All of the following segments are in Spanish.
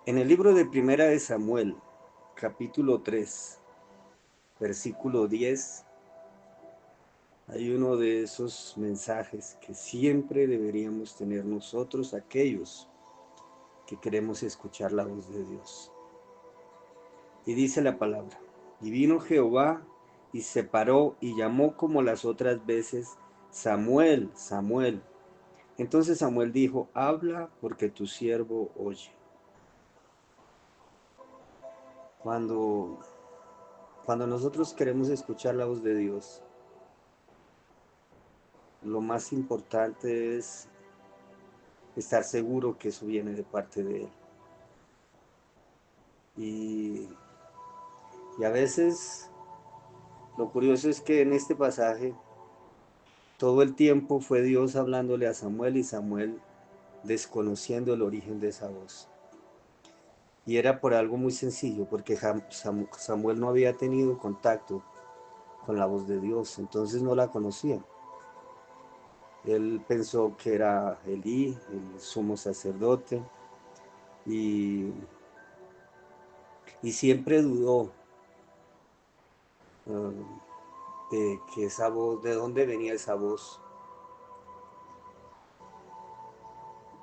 En el libro de Primera de Samuel, capítulo 3, versículo 10, hay uno de esos mensajes que siempre deberíamos tener nosotros, aquellos que queremos escuchar la voz de Dios. Y dice la palabra, y vino Jehová y se paró y llamó como las otras veces, Samuel, Samuel. Entonces Samuel dijo, habla porque tu siervo oye. Cuando, cuando nosotros queremos escuchar la voz de Dios, lo más importante es estar seguro que eso viene de parte de Él. Y, y a veces lo curioso es que en este pasaje todo el tiempo fue Dios hablándole a Samuel y Samuel desconociendo el origen de esa voz. Y era por algo muy sencillo, porque Samuel no había tenido contacto con la voz de Dios, entonces no la conocía. Él pensó que era Elí, el sumo sacerdote, y, y siempre dudó de que esa voz, de dónde venía esa voz.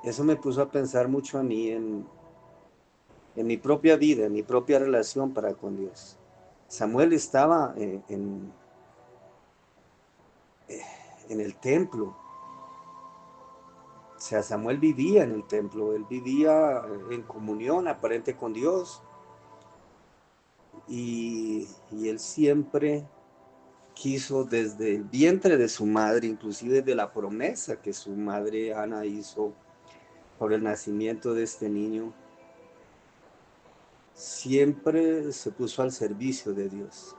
Eso me puso a pensar mucho a mí en mi propia vida, en mi propia relación para con Dios. Samuel estaba en el templo, o sea, Samuel vivía en el templo, él vivía en comunión aparente con Dios y él siempre quiso desde el vientre de su madre, inclusive de la promesa que su madre Ana hizo por el nacimiento de este niño, siempre se puso al servicio de Dios.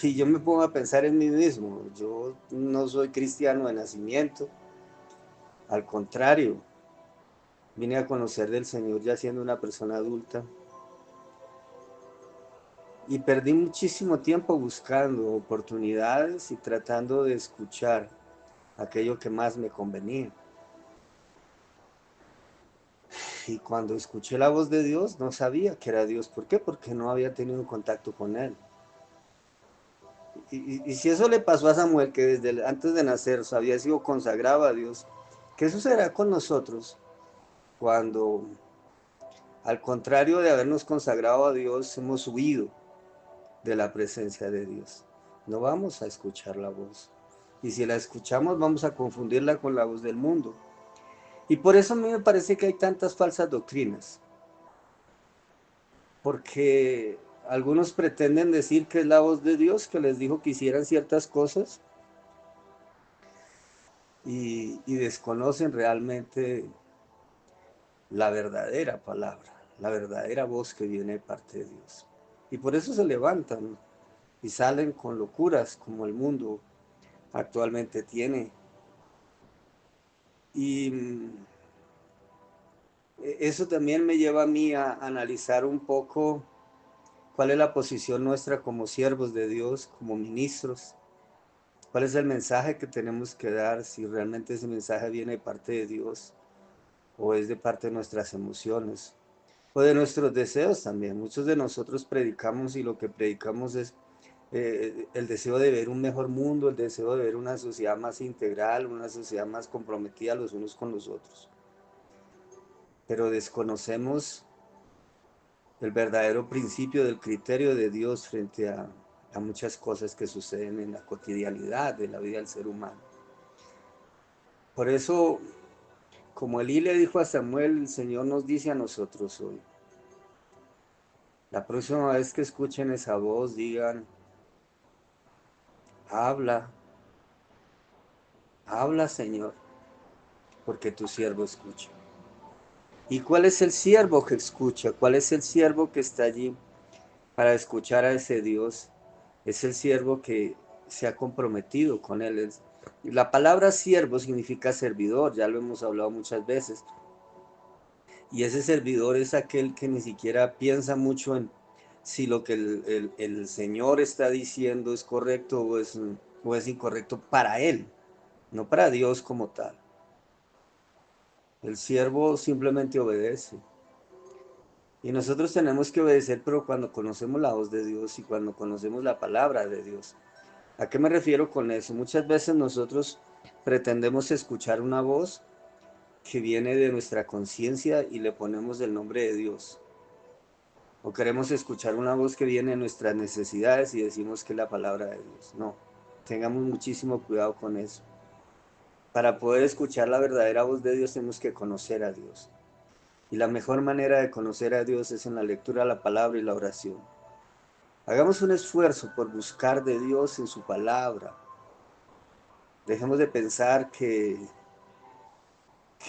Y yo me pongo a pensar en mí mismo, yo no soy cristiano de nacimiento, al contrario, vine a conocer del Señor ya siendo una persona adulta y perdí muchísimo tiempo buscando oportunidades y tratando de escuchar aquello que más me convenía. Y cuando escuché la voz de Dios, no sabía que era Dios. ¿Por qué? Porque no había tenido contacto con Él. Y si eso le pasó a Samuel, que desde antes de nacer había sido consagrado a Dios, ¿qué sucederá con nosotros cuando, al contrario de habernos consagrado a Dios, hemos huido de la presencia de Dios? No vamos a escuchar la voz. Y si la escuchamos, vamos a confundirla con la voz del mundo. Y por eso a mí me parece que hay tantas falsas doctrinas. Porque algunos pretenden decir que es la voz de Dios que les dijo que hicieran ciertas cosas y desconocen realmente la verdadera palabra, la verdadera voz que viene de parte de Dios. Y por eso se levantan y salen con locuras como el mundo actualmente tiene. Y eso también me lleva a mí a analizar un poco cuál es la posición nuestra como siervos de Dios, como ministros. ¿Cuál es el mensaje que tenemos que dar? Si realmente ese mensaje viene de parte de Dios o es de parte de nuestras emociones o de nuestros deseos también. Muchos de nosotros predicamos y lo que predicamos es el deseo de ver un mejor mundo, el deseo de ver una sociedad más integral, una sociedad más comprometida los unos con los otros. Pero desconocemos el verdadero principio del criterio de Dios frente a muchas cosas que suceden en la cotidianidad de la vida del ser humano. Por eso, como Elí le dijo a Samuel, el Señor nos dice a nosotros hoy, la próxima vez que escuchen esa voz, digan, habla, habla Señor, porque tu siervo escucha. ¿Y cuál es el siervo que escucha? ¿Cuál es el siervo que está allí para escuchar a ese Dios? Es el siervo que se ha comprometido con él. La palabra siervo significa servidor, ya lo hemos hablado muchas veces. Y ese servidor es aquel que ni siquiera piensa mucho en si lo que el Señor está diciendo es correcto o es incorrecto para él, no para Dios como tal. El siervo simplemente obedece. Y nosotros tenemos que obedecer, pero cuando conocemos la voz de Dios y cuando conocemos la palabra de Dios. ¿A qué me refiero con eso? Muchas veces nosotros pretendemos escuchar una voz que viene de nuestra conciencia y le ponemos el nombre de Dios. O queremos escuchar una voz que viene de nuestras necesidades y decimos que es la palabra de Dios. No, tengamos muchísimo cuidado con eso. Para poder escuchar la verdadera voz de Dios tenemos que conocer a Dios. Y la mejor manera de conocer a Dios es en la lectura de la palabra y la oración. Hagamos un esfuerzo por buscar de Dios en su palabra. Dejemos de pensar que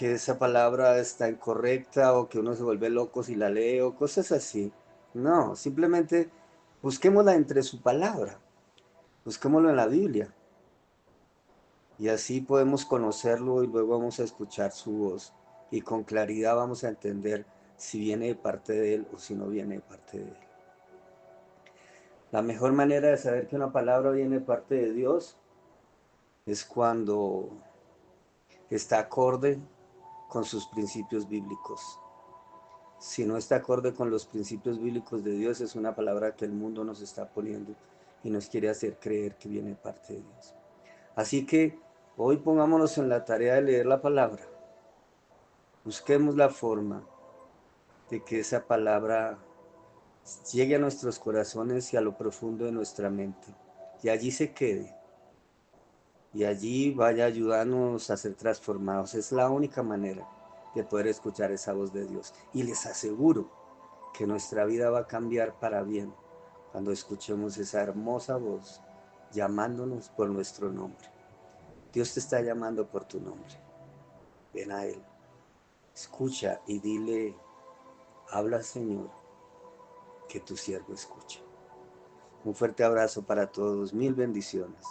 esa palabra está incorrecta o que uno se vuelve loco si la lee o cosas así. No, simplemente busquémosla entre su palabra, busquémoslo en la Biblia y así podemos conocerlo y luego vamos a escuchar su voz y con claridad vamos a entender si viene de parte de Él o si no viene de parte de Él. La mejor manera de saber que una palabra viene de parte de Dios es cuando está acorde con sus principios bíblicos. Si no está acorde con los principios bíblicos de Dios, es una palabra que el mundo nos está poniendo y nos quiere hacer creer que viene de parte de Dios. Así que hoy pongámonos en la tarea de leer la palabra. Busquemos la forma de que esa palabra llegue a nuestros corazones y a lo profundo de nuestra mente. Y allí se quede. Y allí vaya a ayudarnos a ser transformados. Es la única manera de poder escuchar esa voz de Dios. Y les aseguro que nuestra vida va a cambiar para bien cuando escuchemos esa hermosa voz llamándonos por nuestro nombre. Dios te está llamando por tu nombre. Ven a Él. Escucha y dile, habla Señor, que tu siervo escucha. Un fuerte abrazo para todos. Mil bendiciones.